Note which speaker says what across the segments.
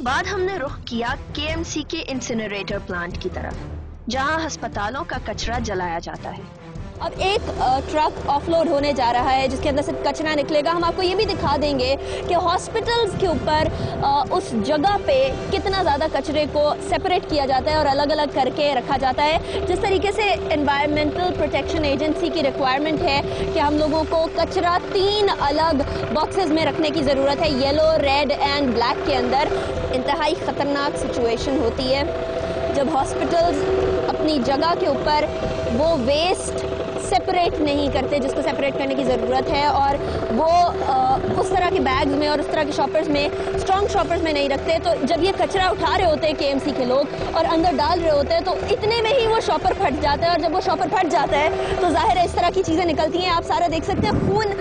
Speaker 1: بعد ہم نے رخ کیا KMC کے انسینریٹر پلانٹ کی طرف، جہاں ہسپتالوں کا کچرا جلایا جاتا ہے۔
Speaker 2: اب ایک ٹرک آف لوڈ ہونے جا رہا ہے جس کے اندر سے کچرا نکلے گا۔ ہم آپ کو یہ بھی دکھا دیں گے کہ ہاسپٹلز کے اوپر اس جگہ پہ کتنا زیادہ کچرے کو سیپریٹ کیا جاتا ہے اور الگ الگ کر کے رکھا جاتا ہے۔ جس طریقے سے انوائرمنٹل پروٹیکشن ایجنسی کی ریکوائرمنٹ ہے کہ ہم لوگوں کو کچرا 3 الگ باکسز میں رکھنے کی ضرورت ہے، یلو، ریڈ اینڈ بلیک کے اندر۔ انتہائی خطرناک سچویشن ہوتی ہے جب ہاسپٹلز اپنی جگہ کے اوپر وہ ویسٹ سیپریٹ نہیں کرتے جس کو سیپریٹ کرنے کی ضرورت ہے، اور وہ اس طرح کے بیگز میں اور اس طرح کے شاپرز میں، اسٹرانگ شاپرز میں نہیں رکھتے۔ تو جب یہ کچرا اٹھا رہے ہوتے ہیں KMC کے لوگ اور اندر ڈال رہے ہوتے ہیں تو اتنے میں ہی وہ شاپر پھٹ جاتا ہے، اور جب وہ شاپر پھٹ جاتا ہے تو ظاہر ہے اس طرح کی چیزیں نکلتی ہیں۔ آپ سارا دیکھ سکتے ہیں خون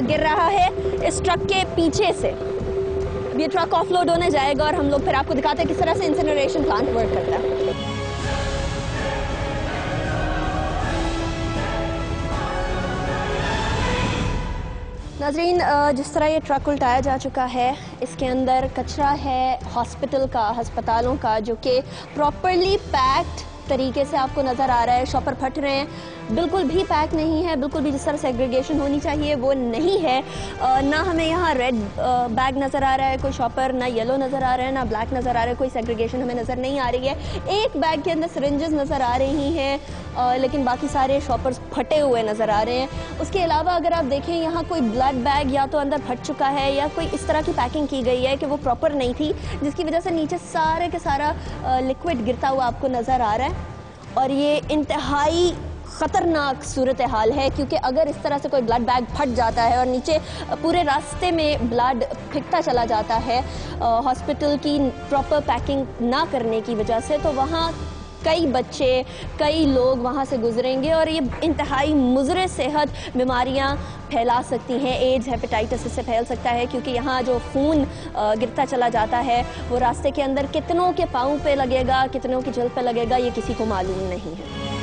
Speaker 2: گر رہا ہے اس ٹرک کے پیچھے سے۔ یہ ٹرک آف لوڈ ہونے جائے گا اور ہم لوگ پھر آپ کو دکھاتے ہیں کس طرح سے انسینریشن پلانٹ ورک کرتا ہے۔ ناظرین، جس طرح یہ ٹرک الٹایا جا چکا ہے، اس کے اندر کچرا ہے ہاسپٹل کا، ہسپتالوں کا، جو کہ پراپرلی پیکڈ طریقے سے آپ کو نظر آ رہا ہے۔ شاپر پھٹ رہے ہیں، بالکل بھی پیک نہیں ہے، بالکل بھی جس طرح سیگریگیشن ہونی چاہیے وہ نہیں ہے۔ نہ ہمیں یہاں ریڈ بیگ نظر آ رہا ہے کوئی شاپر، نہ یلو نظر آ رہا ہے، نہ بلیک نظر آ رہا ہے، کوئی سیگریگیشن ہمیں نظر نہیں آ رہی ہے۔ ایک بیگ کے اندر سرنجز نظر آ رہی ہیں، لیکن باقی سارے شاپرز پھٹے ہوئے نظر آ رہے ہیں۔ اس کے علاوہ اگر آپ دیکھیں یہاں کوئی بلڈ بیگ یا تو اندر پھٹ چکا ہے یا کوئی اس طرح کی پیکنگ کی گئی ہے کہ وہ پراپر نہیں تھی، جس کی وجہ سے نیچے سارے کے سارا لکوڈ گرتا ہوا آپ کو نظر آ رہا ہے۔ اور یہ انتہائی خطرناک صورتحال ہے، کیونکہ اگر اس طرح سے کوئی بلڈ بیگ پھٹ جاتا ہے اور نیچے پورے راستے میں بلڈ پھینکتا چلا جاتا ہے ہاسپٹل کی پراپر پیکنگ نہ کرنے کی وجہ سے، تو وہاں کئی بچے، کئی لوگ وہاں سے گزریں گے اور یہ انتہائی مضر صحت بیماریاں پھیلا سکتی ہیں۔ ایڈز، ہیپیٹائٹس اس سے پھیل سکتا ہے، کیونکہ یہاں جو خون گرتا چلا جاتا ہے وہ راستے کے اندر کتنوں کے پاؤں پہ لگے گا، کتنوں کی جلد پہ لگے گا، یہ کسی کو معلوم نہیں ہے۔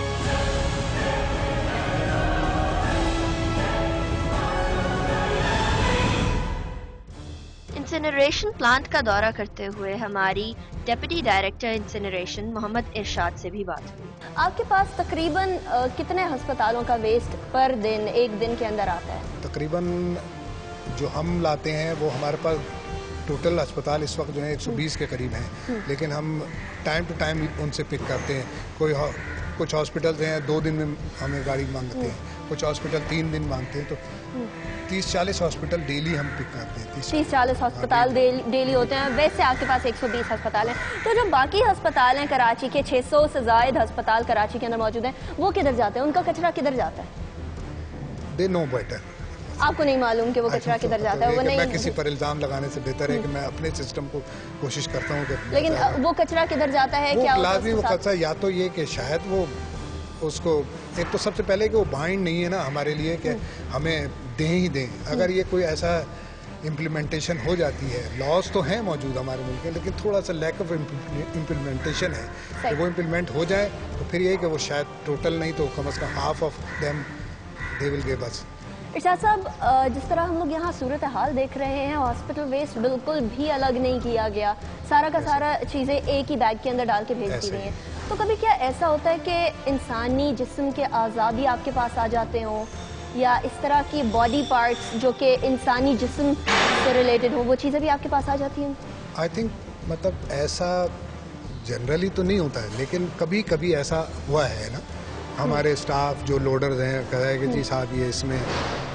Speaker 1: انسینریشن پلانٹ کا دورہ کرتے ہوئے ہماری ڈیپٹی ڈائریکٹر انسینریشن محمد ارشاد سے بھی بات ہوئی۔
Speaker 2: آپ کے پاس تقریباً کتنے ہسپتالوں کا ویسٹ پر دن، ایک دن کے اندر آتا ہے؟
Speaker 3: تقریباً جو ہم لاتے ہیں وہ ہمارے پاس ٹوٹل ہسپتال اس وقت جو ہے 120 کے قریب ہیں، لیکن ہم ٹائم ٹو ٹائم ان سے پک کرتے ہیں۔ کچھ ہاسپٹلز ہیں 2 دن میں ہمیں گاڑی مانگتے ہیں، کچھ ہاسپٹل 3 دن مانگتے ہیں، تو 30-40 ہاسپٹل ڈیلی ہم پک کرتے ہیں۔
Speaker 2: 30-40 ہسپتال ڈیلی ہوتے ہیں۔ ویسے آپ کے پاس 120 ہسپتال ہیں، تو جو باقی ہسپتال ہیں کراچی کے، 600 سے زائد ہسپتال کراچی کے اندر موجود ہیں، وہ کدھر جاتے ہیں؟ ان کا کچرا کدھر جاتا ہے؟
Speaker 3: دے نو بیٹر۔
Speaker 2: آپ کو نہیں معلوم کہ وہ کچرا کدھر جاتا ہے؟ وہ نہیں،
Speaker 3: میں کسی پر الزام لگانے سے بہتر ہے کہ میں اپنے سسٹم کو کوشش کرتا ہوں کہ،
Speaker 2: لیکن وہ کچرا کدھر جاتا ہے؟ کیا
Speaker 3: لازمی وہ کچرا یا تو یہ کہ شاید وہ اس کو، ایک تو سب سے پہلے کہ وہ بائنڈ نہیں ہے نا ہمارے لیے کہ ہمیں دیں ہی دیں۔ اگر یہ کوئی ایسا امپلیمنٹیشن ہو جاتی ہے، لاز تو ہیں موجود ہمارے ملک میں، لیکن تھوڑا سا لیک آف امپلیمنٹیشن ہے، کہ وہ امپلیمنٹ ہو جائے تو پھر یہ کہ وہ شاید ٹوٹل نہیں تو کم از کم half of them they will give us.
Speaker 2: Irshad sahab, جس طرح ہم لوگ یہاں صورتحال دیکھ رہے ہیں، ہاسپٹل ویسٹ بالکل بھی الگ نہیں کیا گیا، سارا کا سارا چیزیں ایک ہی بیگ کے اندر ڈال کے بھیج دی گئی ہیں۔ تو کبھی کیا ایسا ہوتا ہے کہ انسانی جسم کے اعضاء بھی آپ کے پاس آ جاتے ہوں، یا اس طرح کی باڈی پارٹس جو کہ انسانی جسم سے ریلیٹڈ ہوں، وہ چیزیں بھی آپ کے پاس آ جاتی ہیں؟
Speaker 3: آئی تھنک مطلب ایسا جنرلی تو نہیں ہوتا ہے، لیکن کبھی کبھی ایسا ہوا ہے نا۔ ہمارے اسٹاف جو لوڈرز ہیں کہا ہے کہ جی صاحب یہ اس میں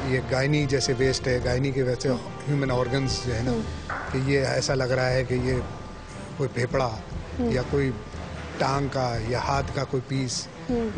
Speaker 3: یہ گائنی جیسے ویسٹ ہے، گائنی کے ویسے ہیومن آرگنز جو ہے نا، کہ یہ ایسا لگ رہا ہے کہ یہ کوئی پھیپڑا یا کوئی ٹانگ کا یا ہاتھ کا کوئی پیس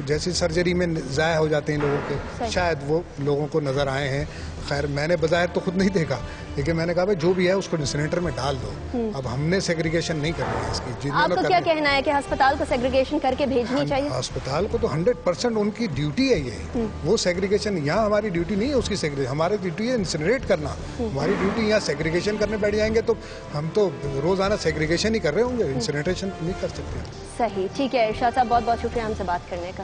Speaker 3: جیسی سرجری میں ضائع ہو جاتے ہیں لوگوں کے، شاید وہ لوگوں کو نظر آئے ہیں۔ خیر میں نے بظاہر تو خود نہیں دیکھا، لیکن میں نے کہا بھائی جو بھی ہے اس کو انسینریٹر میں ڈال دو۔ اب ہم نے سیگریگیشن نہیں کرنی ہے اس کی۔
Speaker 2: آپ کو کیا کہنا ہے کہ ہسپتال کو سیگریگیشن کر کے بھیجنی چاہیے؟
Speaker 3: ہسپتال کو تو 100% ان کی ڈیوٹی ہے، یہ وہ سیگریگیشن، یہاں ہماری ڈیوٹی نہیں ہے اس کی سیگریگیشن، ہماری ڈیوٹی ہے انسینریٹ کرنا۔ ہماری ڈیوٹی یہاں سیگریگیشن کرنے بیٹھ جائیں گے تو ہم تو روزانہ سیگریگیشن ہی کر رہے ہوں گے، انسینریٹیشن نہیں کر سکتے۔
Speaker 2: صحیح، ٹھیک ہے ارشاد صاحب، بہت بہت شکریہ ہم سے بات کرنے کا۔